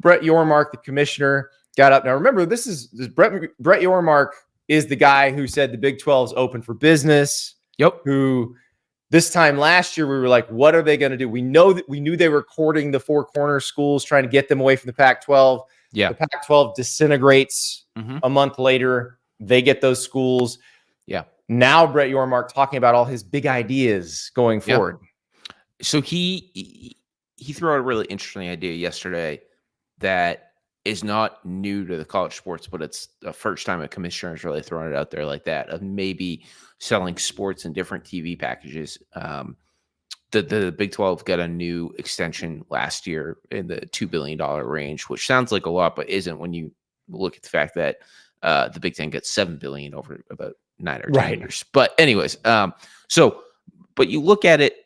Brett Yormark, the commissioner, got up. Now, remember, this Brett Yormark is the guy who said the Big 12 is open for business. Yep. Who this time last year, we were like, what are they going to do? We knew they were courting the Four Corner schools, trying to get them away from the Pac-12. Yeah. The Pac-12 disintegrates a month later. They get those schools. Yeah. Now Brett Yormark talking about all his big ideas going forward. So he threw out a really interesting idea yesterday that is not new to the college sports, but it's the first time a commissioner has really thrown it out there like that, of maybe selling sports in different TV packages. The Big 12 got a new extension last year in the $2 billion range, which sounds like a lot, but isn't when you look at the fact that the Big 10 gets $7 billion over about 9 or 10 years. But anyways, but you look at it,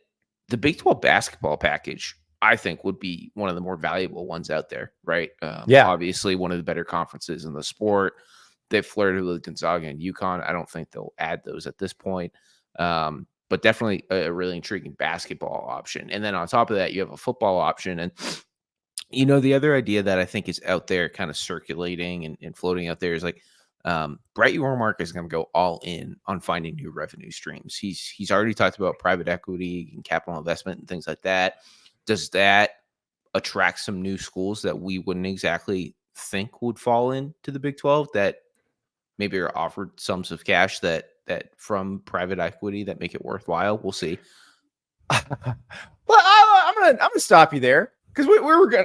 the Big 12 basketball package, I think, would be one of the more valuable ones out there, right? Obviously, one of the better conferences in the sport. They've flirted with Gonzaga and UConn. I don't think they'll add those at this point. But definitely a really intriguing basketball option. And then on top of that, you have a football option. And, the other idea that I think is out there kind of circulating and floating out there is like, Brett Yormark is going to go all in on finding new revenue streams. He's already talked about private equity and capital investment and things like that. Does that attract some new schools that we wouldn't exactly think would fall into the Big 12 that maybe are offered sums of cash that from private equity that make it worthwhile? We'll see. Well, I'm gonna stop you there because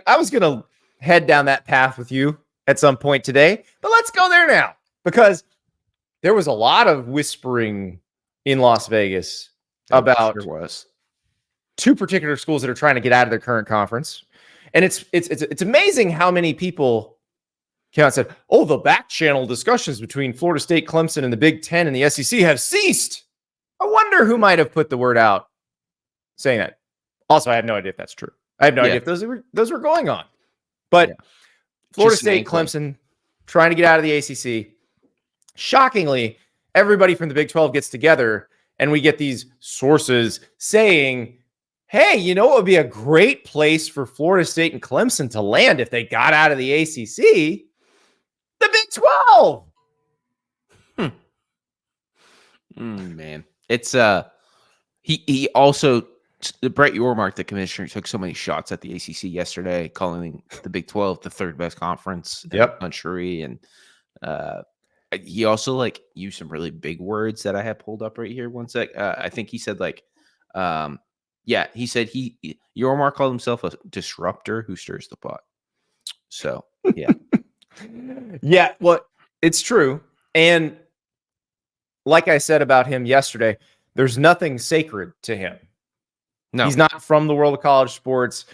I was gonna head down that path with you at some point today, but let's go there now because there was a lot of whispering in Las Vegas about two particular schools that are trying to get out of their current conference, and it's amazing how many people came out and said, "Oh, the back channel discussions between Florida State, Clemson, and the Big Ten and the SEC have ceased." I wonder who might have put the word out saying that. Also, I have no idea if that's true. I have no idea if those were going on. But Florida State, Clemson, trying to get out of the ACC. Shockingly, everybody from the Big 12 gets together, and we get these sources saying, hey, it would be a great place for Florida State and Clemson to land if they got out of the ACC. The Big 12. Man, it's he also, Brett Yormark, the commissioner, took so many shots at the ACC yesterday, calling the Big 12 the third best conference in the country, and he also used some really big words that I have pulled up right here. One sec. I think he said he said Yormark called himself a disruptor who stirs the pot. So yeah, well, it's true. And like I said about him yesterday, there's nothing sacred to him. No, he's not from the world of college sports.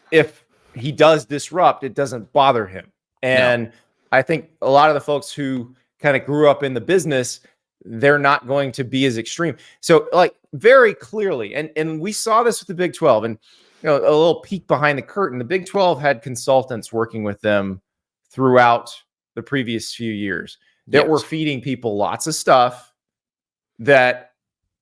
If he does disrupt, it doesn't bother him. And I think a lot of the folks who kind of grew up in the business, they're not going to be as extreme. So very clearly, and we saw this with the Big 12, and a little peek behind the curtain, the Big 12 had consultants working with them throughout the previous few years that were feeding people lots of stuff that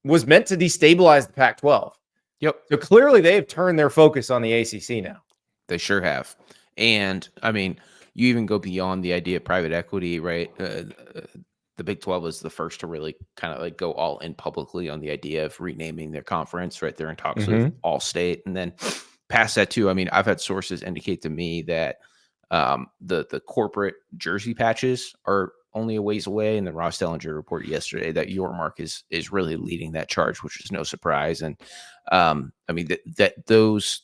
was meant to destabilize the Pac-12. Yep. So clearly they've turned their focus on the ACC now. They sure have. And I mean, you even go beyond the idea of private equity, right? The Big 12 is the first to really kind of go all in publicly on the idea of renaming their conference, right? They're in talks with All-State. And then past that too, I mean, I've had sources indicate to me that the corporate jersey patches are only a ways away. And then Ross Dellinger reported yesterday that Yormark is really leading that charge, which is no surprise. And I mean, that those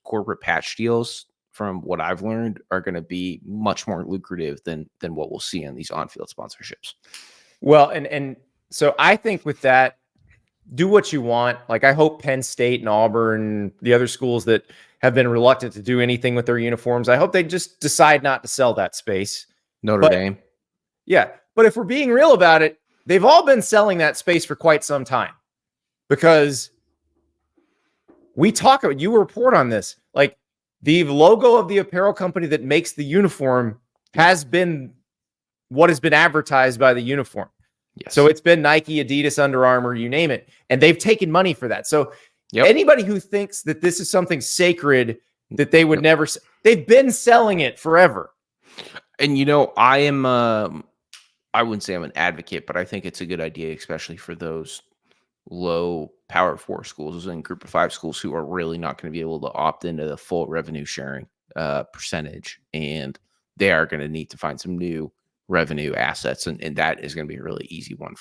corporate patch deals, from what I've learned, are going to be much more lucrative than what we'll see in these on-field sponsorships. Well, and so I think with that, do what you want. I hope Penn State and Auburn, the other schools that have been reluctant to do anything with their uniforms, I hope they just decide not to sell that space. Notre Dame. Yeah. But if we're being real about it, they've all been selling that space for quite some time, because you report on this, the logo of the apparel company that makes the uniform has been what has been advertised by the uniform. Yes. So it's been Nike, Adidas, Under Armour, you name it. And they've taken money for that. So anybody who thinks that this is something sacred that they would never, They've been selling it forever. And I wouldn't say I'm an advocate, but I think it's a good idea, especially for those low power 4 schools and group of 5 schools who are really not going to be able to opt into the full revenue sharing percentage. And they are going to need to find some new revenue assets. And that is going to be a really easy one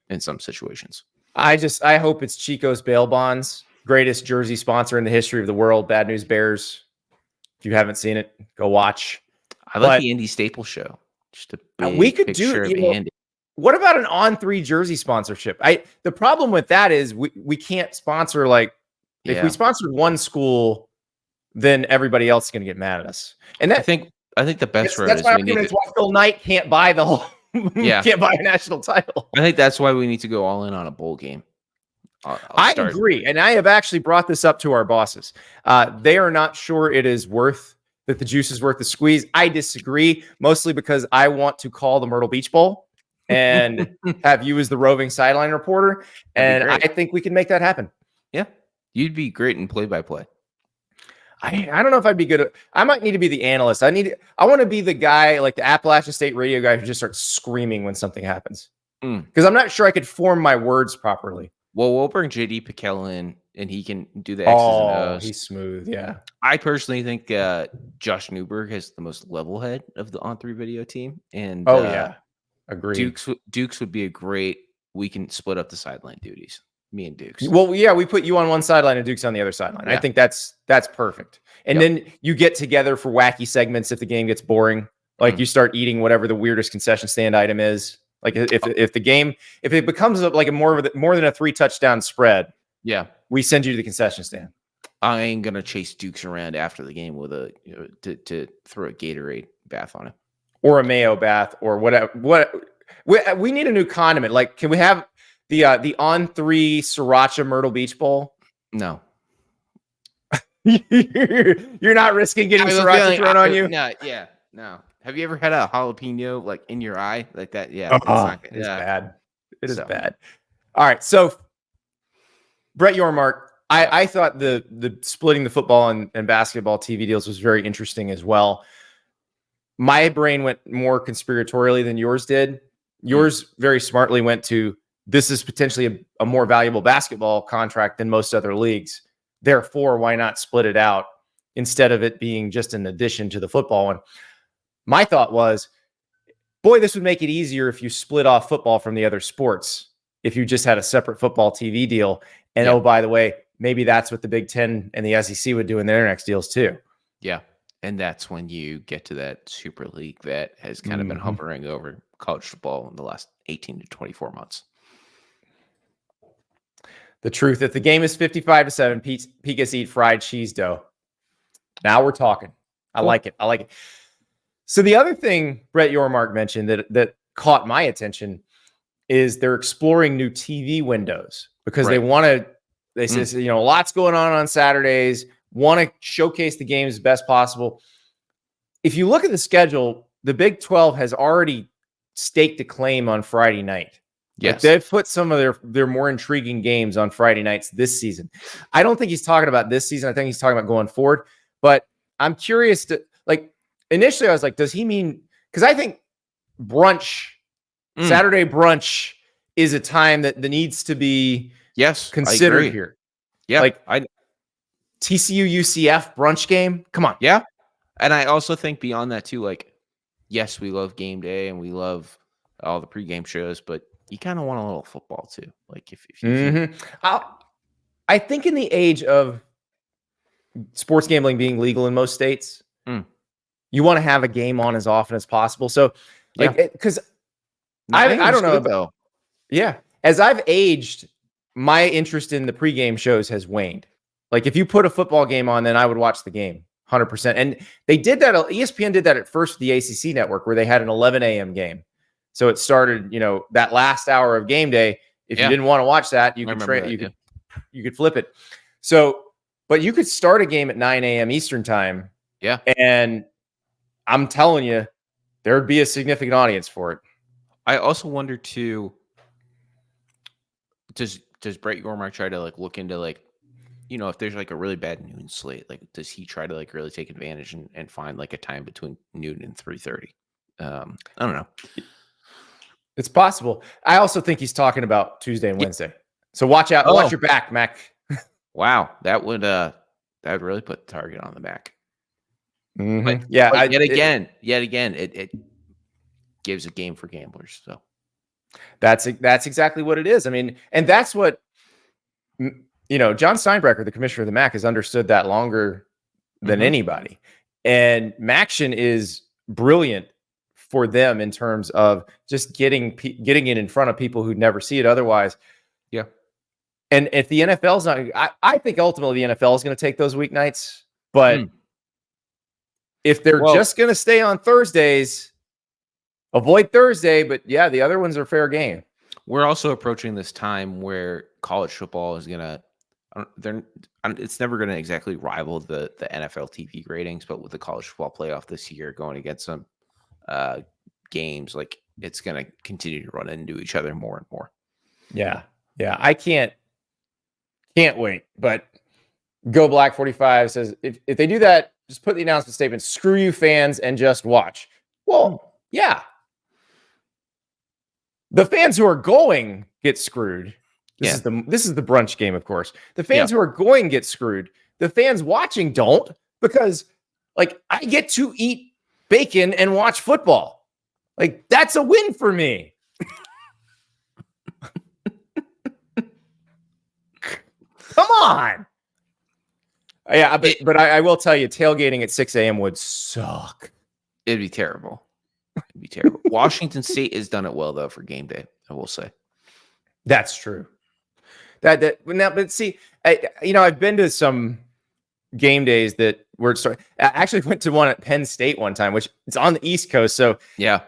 in some situations. I hope it's Chico's Bail Bonds, greatest jersey sponsor in the history of the world. Bad News Bears. If you haven't seen it, go watch. I like the Andy Staples show. Just a big we could picture do of Andy. What about an On3 jersey sponsorship? The problem with that is we can't sponsor if we sponsored one school, then everybody else is going to get mad at us. And I think the best road that's is why Phil Knight can't buy the whole can't buy a national title. I think that's why we need to go all in on a bowl game. I agree, and I have actually brought this up to our bosses. They are not sure it is that the juice is worth the squeeze. I disagree, mostly because I want to call the Myrtle Beach Bowl and have you as the roving sideline reporter, and I think we can make that happen. Yeah, you'd be great in play-by-play. I don't know if I'd be good at. I might need to be the analyst. I want to be the guy, like the Appalachian State radio guy, who just starts screaming when something happens. Because I'm not sure I could form my words properly. Well, we'll bring JD Pickell in, and he can do the X's and O's. He's smooth. Yeah. I personally think Josh Newberg has the most level head of the On3 video team, and yeah, agreed. Dukes would be a great. We can split up the sideline duties. Me and Dukes. Well, yeah, we put you on one sideline and Dukes on the other sideline. Yeah. I think that's perfect. And then you get together for wacky segments if the game gets boring. Like you start eating whatever the weirdest concession stand item is. Like if it becomes like more than a 3 touchdown spread, we send you to the concession stand. I ain't gonna chase Dukes around after the game with to throw a Gatorade bath on him or a mayo bath or whatever. We need a new condiment. Like, can we have the On3 Sriracha Myrtle Beach Bowl? No. You're not risking getting sriracha thrown on you? No. Have you ever had a jalapeno like in your eye like that? Yeah, it's bad. It is bad. All right, so Brett Yormark, I thought the splitting the football and basketball TV deals was very interesting as well. My brain went more conspiratorially than yours did. Yours very smartly went to, this is potentially a more valuable basketball contract than most other leagues. Therefore, why not split it out instead of it being just an addition to the football one? My thought was, boy, this would make it easier if you split off football from the other sports, if you just had a separate football TV deal. And oh, by the way, maybe that's what the Big Ten and the SEC would do in their next deals too. Yeah. And that's when you get to that Super League that has kind of been hovering over college football in the last 18 to 24 months. The truth, if the game is 55-7, Pecos eat fried cheese dough. Now we're talking. I like it. So the other thing Brett Yormark mentioned that caught my attention is they're exploring new TV windows because they say, lots going on Saturdays, want to showcase the games as best possible. If you look at the schedule, the Big 12 has already staked a claim on Friday night. Yes. Like they've put some of their more intriguing games on Friday nights this season. I don't think he's talking about this season. I think he's talking about going forward. But I'm curious to, initially I was like, does he mean, because I think Saturday brunch is a time that needs to be considered here. Yeah. TCU UCF brunch game. Come on. Yeah. And I also think beyond that too, yes, we love game day and we love all the pregame shows, but you kind of want a little football too. If you I think in the age of sports gambling being legal in most states, you want to have a game on as often as possible. So because I don't know though. Yeah. As I've aged, my interest in the pregame shows has waned. If you put a football game on, then I would watch the game 100%. And they did that. ESPN did that at first with the ACC network where they had an 11 a.m. game. So it started, that last hour of game day. If you didn't want to watch that, you could flip it. So, but you could start a game at 9 a.m. Eastern time. Yeah. And I'm telling you, there would be a significant audience for it. I also wonder too, does Brett Yormark try to look into if there's like a really bad noon slate, like does he try to like really take advantage and find like a time between noon and 3:30? I don't know. It's possible. I also think he's talking about Tuesday and Wednesday. So watch out. Watch your back, Mac. Wow, that would really put the target on the back. Mm-hmm. But yet again, it gives a game for gamblers. So that's exactly what it is. I mean, and that's what John Steinbrecher, the commissioner of the MAC, has understood that longer than anybody. And Maction is brilliant for them in terms of just getting it in front of people who'd never see it otherwise. Yeah. And if the NFL's not, I think ultimately the NFL is going to take those weeknights. But if they're just going to stay on Thursdays, avoid Thursday. But yeah, the other ones are fair game. We're also approaching this time where college football is going to, it's never going to exactly rival the NFL TV ratings, but with the college football playoff this year going against some games, like it's going to continue to run into each other more and more. Yeah. I can't wait. But Go Black 45 says if they do that, just put the announcement statement, screw you fans and just watch. Well, yeah. The fans who are going get screwed. This is the brunch game, of course. The fans who are going get screwed. The fans watching don't, because like I get to eat bacon and watch football. Like that's a win for me. Come on. Yeah, but I will tell you, tailgating at 6 a.m. would suck. It'd be terrible. Washington State has done it well though for game day, I will say. That's true. But see, I've been to some game days that were starting. I actually went to one at Penn State one time, which it's on the East Coast. So yeah,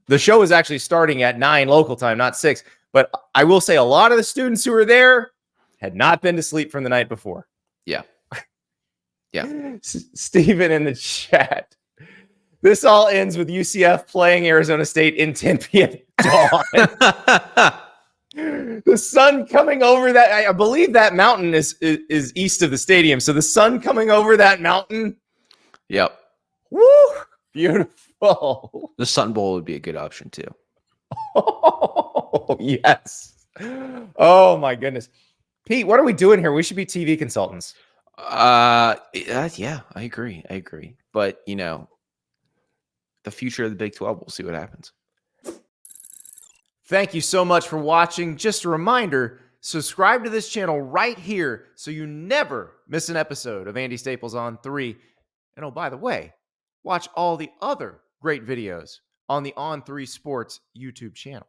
the show was actually starting at 9 local time, not 6. But I will say a lot of the students who were there had not been to sleep from the night before. Yeah. Steven in the chat. This all ends with UCF playing Arizona State in Tempe at dawn. The sun coming over that, I believe that mountain is east of the stadium. So the sun coming over that mountain. Yep. Woo! Beautiful. The Sun Bowl would be a good option too. Oh, yes. Oh my goodness. Pete, what are we doing here? We should be TV consultants. Yeah, I agree. But the future of the Big 12, we'll see what happens. Thank you so much for watching. Just a reminder, subscribe to this channel right here so you never miss an episode of Andy Staples on 3. And oh, by the way, watch all the other great videos on the On3 Sports YouTube channel.